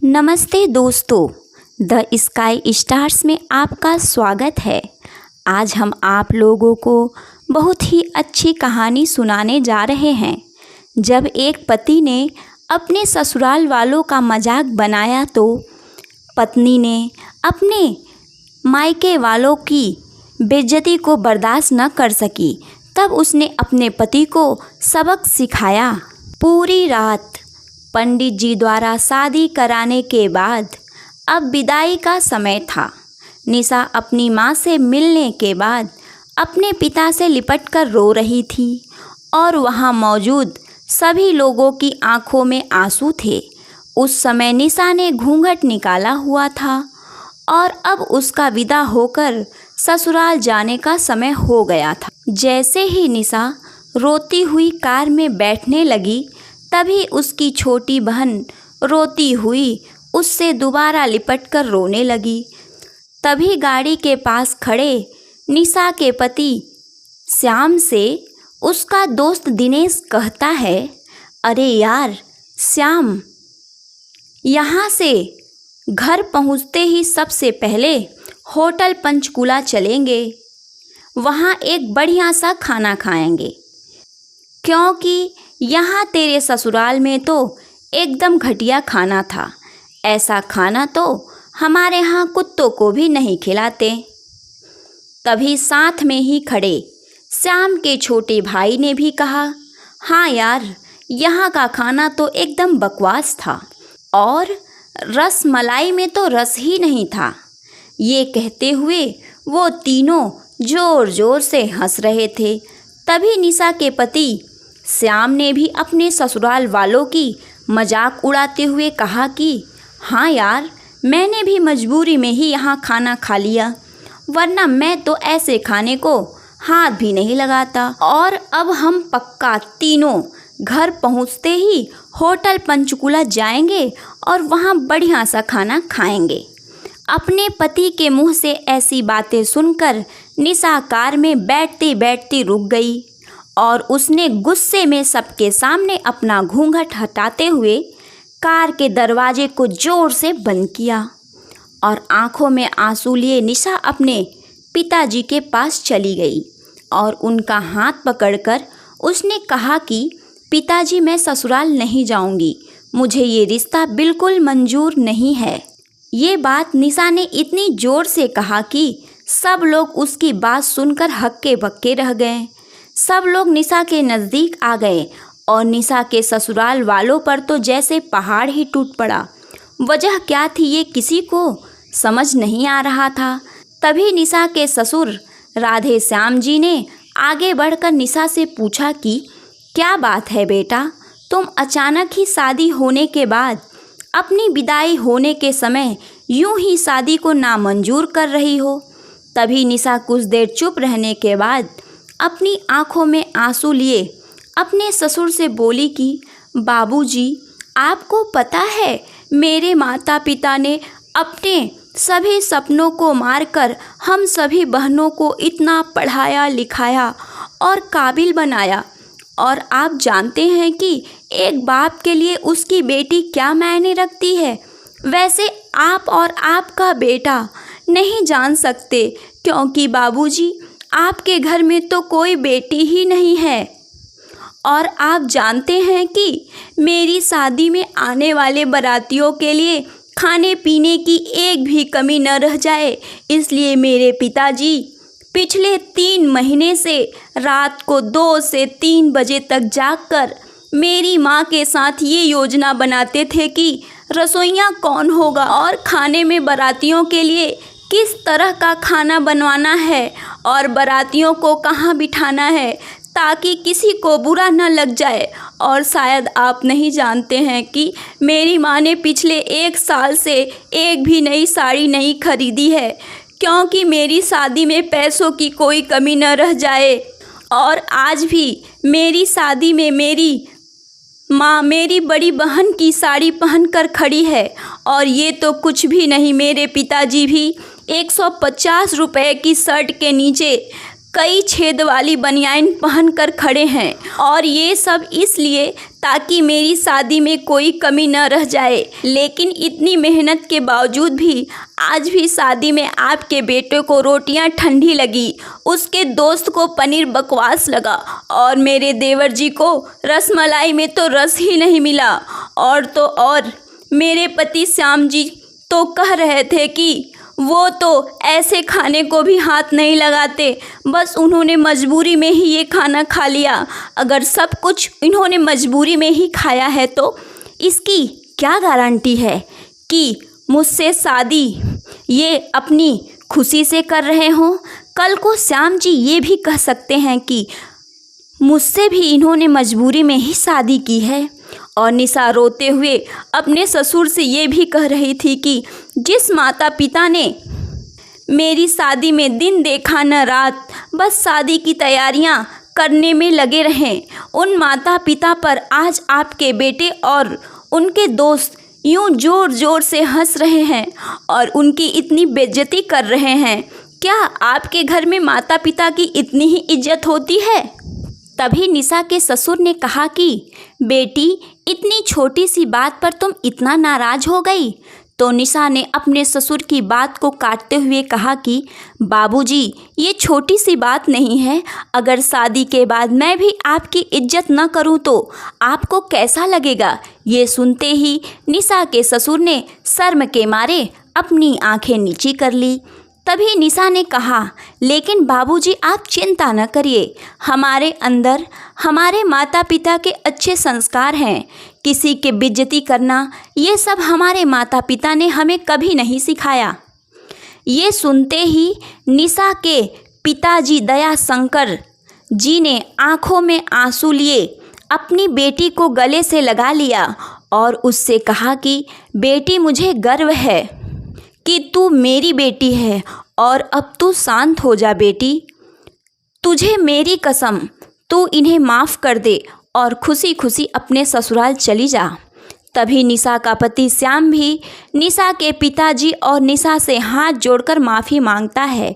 नमस्ते दोस्तों, the sky stars में आपका स्वागत है। आज हम आप लोगों को बहुत ही अच्छी कहानी सुनाने जा रहे हैं। जब एक पति ने अपने ससुराल वालों का मजाक बनाया तो पत्नी ने अपने मायके वालों की बेइज्जती को बर्दाश्त न कर सकी। तब उसने अपने पति को सबक सिखाया। पूरी रात पंडित जी द्वारा शादी कराने के बाद अब विदाई का समय था। निशा अपनी माँ से मिलने के बाद अपने पिता से लिपटकर रो रही थी और वहाँ मौजूद सभी लोगों की आंखों में आंसू थे। उस समय निशा ने घूंघट निकाला हुआ था और अब उसका विदा होकर ससुराल जाने का समय हो गया था। जैसे ही निशा रोती हुई कार में बैठने लगी, तभी उसकी छोटी बहन रोती हुई उससे दोबारा लिपटकर रोने लगी। तभी गाड़ी के पास खड़े निशा के पति श्याम से उसका दोस्त दिनेश कहता है, अरे यार श्याम, यहाँ से घर पहुँचते ही सबसे पहले होटल पंचकूला चलेंगे। वहाँ एक बढ़िया सा खाना खाएंगे, क्योंकि यहाँ तेरे ससुराल में तो एकदम घटिया खाना था। ऐसा खाना तो हमारे यहाँ कुत्तों को भी नहीं खिलाते। तभी साथ में ही खड़े श्याम के छोटे भाई ने भी कहा, हाँ यार, यहाँ का खाना तो एकदम बकवास था और रस मलाई में तो रस ही नहीं था। ये कहते हुए वो तीनों ज़ोर ज़ोर से हंस रहे थे। तभी निशा के पति श्याम ने भी अपने ससुराल वालों की मजाक उड़ाते हुए कहा कि हाँ यार, मैंने भी मजबूरी में ही यहाँ खाना खा लिया, वरना मैं तो ऐसे खाने को हाथ भी नहीं लगाता। और अब हम पक्का तीनों घर पहुँचते ही होटल पंचकूला जाएंगे और वहाँ बढ़िया सा खाना खाएंगे। अपने पति के मुंह से ऐसी बातें सुनकर निशा कार में बैठती बैठती रुक गई और उसने गुस्से में सबके सामने अपना घूंघट हटाते हुए कार के दरवाजे को ज़ोर से बंद किया और आंखों में आंसू लिए निशा अपने पिताजी के पास चली गई और उनका हाथ पकड़कर उसने कहा कि पिताजी, मैं ससुराल नहीं जाऊंगी, मुझे ये रिश्ता बिल्कुल मंजूर नहीं है। ये बात निशा ने इतनी ज़ोर से कहा कि सब लोग उसकी बात सुनकर हक्के बक्के रह गए। सब लोग निशा के नज़दीक आ गए और निशा के ससुराल वालों पर तो जैसे पहाड़ ही टूट पड़ा। वजह क्या थी ये किसी को समझ नहीं आ रहा था। तभी निशा के ससुर राधे श्याम जी ने आगे बढ़कर निशा से पूछा कि क्या बात है बेटा, तुम अचानक ही शादी होने के बाद अपनी विदाई होने के समय यूं ही शादी को नामंजूर कर रही हो। तभी निशा कुछ देर चुप रहने के बाद अपनी आंखों में आंसू लिए अपने ससुर से बोली कि बाबूजी, आपको पता है मेरे माता पिता ने अपने सभी सपनों को मारकर हम सभी बहनों को इतना पढ़ाया लिखाया और काबिल बनाया, और आप जानते हैं कि एक बाप के लिए उसकी बेटी क्या मायने रखती है। वैसे आप और आपका बेटा नहीं जान सकते, क्योंकि बाबूजी, आपके घर में तो कोई बेटी ही नहीं है और आप जानते हैं कि मेरी शादी में आने वाले बारातियों के लिए खाने पीने की एक भी कमी न रह जाए, इसलिए मेरे पिताजी पिछले 3 महीने से रात को 2 से 3 बजे तक जागकर मेरी माँ के साथ ये योजना बनाते थे कि रसोइया कौन होगा और खाने में बारातियों के लिए किस तरह का खाना बनवाना है और बारातियों को कहाँ बिठाना है, ताकि किसी को बुरा न लग जाए। और शायद आप नहीं जानते हैं कि मेरी माँ ने पिछले 1 साल से एक भी नई साड़ी नहीं खरीदी है, क्योंकि मेरी शादी में पैसों की कोई कमी न रह जाए। और आज भी मेरी शादी में मेरी माँ मेरी बड़ी बहन की साड़ी पहनकर खड़ी है, और ये तो कुछ भी नहीं, मेरे पिताजी भी 150 रुपए की शर्ट के नीचे कई छेद वाली बनियान पहनकर खड़े हैं। और ये सब इसलिए ताकि मेरी शादी में कोई कमी न रह जाए। लेकिन इतनी मेहनत के बावजूद भी आज भी शादी में आपके बेटे को रोटियां ठंडी लगी, उसके दोस्त को पनीर बकवास लगा और मेरे देवर जी को रसमलाई में तो रस ही नहीं मिला। और तो और मेरे पति श्याम जी तो कह रहे थे कि वो तो ऐसे खाने को भी हाथ नहीं लगाते, बस उन्होंने मजबूरी में ही ये खाना खा लिया। अगर सब कुछ इन्होंने मजबूरी में ही खाया है तो इसकी क्या गारंटी है कि मुझसे शादी ये अपनी खुशी से कर रहे हों। कल को श्याम जी ये भी कह सकते हैं कि मुझसे भी इन्होंने मजबूरी में ही शादी की है। और निशा रोते हुए अपने ससुर से ये भी कह रही थी कि जिस माता पिता ने मेरी शादी में दिन देखा न रात, बस शादी की तैयारियां करने में लगे रहें, उन माता पिता पर आज आपके बेटे और उनके दोस्त यूं ज़ोर ज़ोर से हंस रहे हैं और उनकी इतनी बेइज्जती कर रहे हैं। क्या आपके घर में माता पिता की इतनी ही इज्जत होती है? तभी निशा के ससुर ने कहा कि बेटी, इतनी छोटी सी बात पर तुम इतना नाराज़ हो गई। तो निशा ने अपने ससुर की बात को काटते हुए कहा कि बाबूजी, ये छोटी सी बात नहीं है। अगर शादी के बाद मैं भी आपकी इज्जत न करूं तो आपको कैसा लगेगा? ये सुनते ही निशा के ससुर ने शर्म के मारे अपनी आंखें नीची कर ली। तभी निशा ने कहा, लेकिन बाबूजी आप चिंता न करिए, हमारे अंदर हमारे माता पिता के अच्छे संस्कार हैं। किसी की बेइज्जती करना ये सब हमारे माता पिता ने हमें कभी नहीं सिखाया। ये सुनते ही निशा के पिताजी दया शंकर जी ने आंखों में आंसू लिए अपनी बेटी को गले से लगा लिया और उससे कहा कि बेटी, मुझे गर्व है कि तू मेरी बेटी है और अब तू शांत हो जा बेटी। तुझे मेरी कसम, तू इन्हें माफ़ कर दे और खुशी खुशी अपने ससुराल चली जा। तभी निशा का पति श्याम भी निशा के पिताजी और निशा से हाथ जोड़कर माफ़ी मांगता है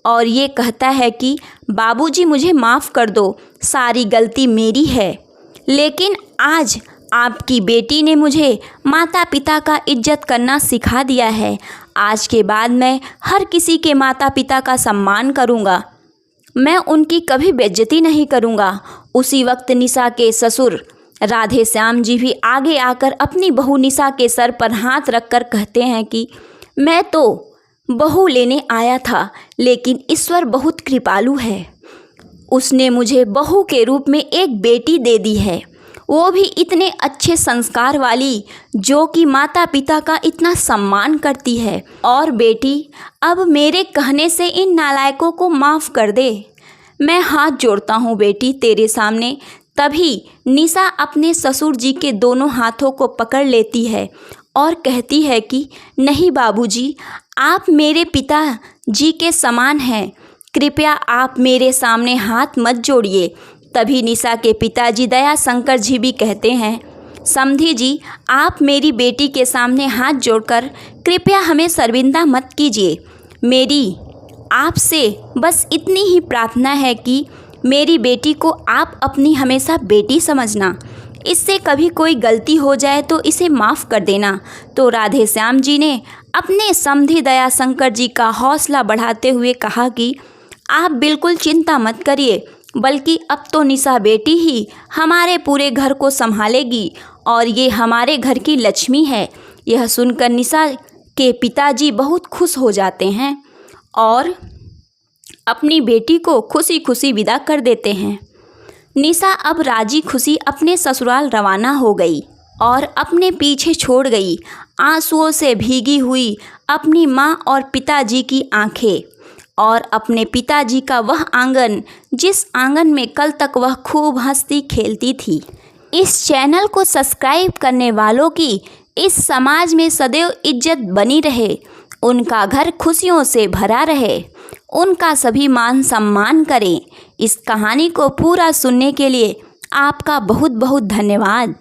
और ये कहता है कि बाबूजी, मुझे माफ़ कर दो, सारी गलती मेरी है। लेकिन आज आपकी बेटी ने मुझे माता पिता का इज्जत करना सिखा दिया है। आज के बाद मैं हर किसी के माता पिता का सम्मान करूँगा, मैं उनकी कभी बेइज्जती नहीं करूँगा। उसी वक्त निशा के ससुर राधे श्याम जी भी आगे आकर अपनी बहू निशा के सर पर हाथ रखकर कहते हैं कि मैं तो बहू लेने आया था, लेकिन ईश्वर बहुत कृपालु है, उसने मुझे बहू के रूप में एक बेटी दे दी है, वो भी इतने अच्छे संस्कार वाली, जो कि माता पिता का इतना सम्मान करती है। और बेटी, अब मेरे कहने से इन नालायकों को माफ़ कर दे, मैं हाथ जोड़ता हूँ बेटी तेरे सामने। तभी निशा अपने ससुर जी के दोनों हाथों को पकड़ लेती है और कहती है कि नहीं बाबूजी, आप मेरे पिता जी के समान हैं, कृपया आप मेरे सामने हाथ मत जोड़िए। तभी निशा के पिताजी दया शंकर जी भी कहते हैं, समधी जी, आप मेरी बेटी के सामने हाथ जोड़कर कृपया हमें शर्मिंदा मत कीजिए। मेरी आपसे बस इतनी ही प्रार्थना है कि मेरी बेटी को आप अपनी हमेशा बेटी समझना, इससे कभी कोई गलती हो जाए तो इसे माफ़ कर देना। तो राधे श्याम जी ने अपने समधी दया शंकर जी का हौसला बढ़ाते हुए कहा कि आप बिल्कुल चिंता मत करिए, बल्कि अब तो निशा बेटी ही हमारे पूरे घर को संभालेगी और ये हमारे घर की लक्ष्मी है। यह सुनकर निशा के पिताजी बहुत खुश हो जाते हैं और अपनी बेटी को खुशी खुशी विदा कर देते हैं। निशा अब राजी खुशी अपने ससुराल रवाना हो गई और अपने पीछे छोड़ गई आंसुओं से भीगी हुई अपनी माँ और पिताजी की आंखें और अपने पिताजी का वह आंगन, जिस आंगन में कल तक वह खूब हंसती खेलती थी। इस चैनल को सब्सक्राइब करने वालों की इस समाज में सदैव इज्जत बनी रहे, उनका घर खुशियों से भरा रहे, उनका सभी मान सम्मान करें। इस कहानी को पूरा सुनने के लिए आपका बहुत बहुत धन्यवाद।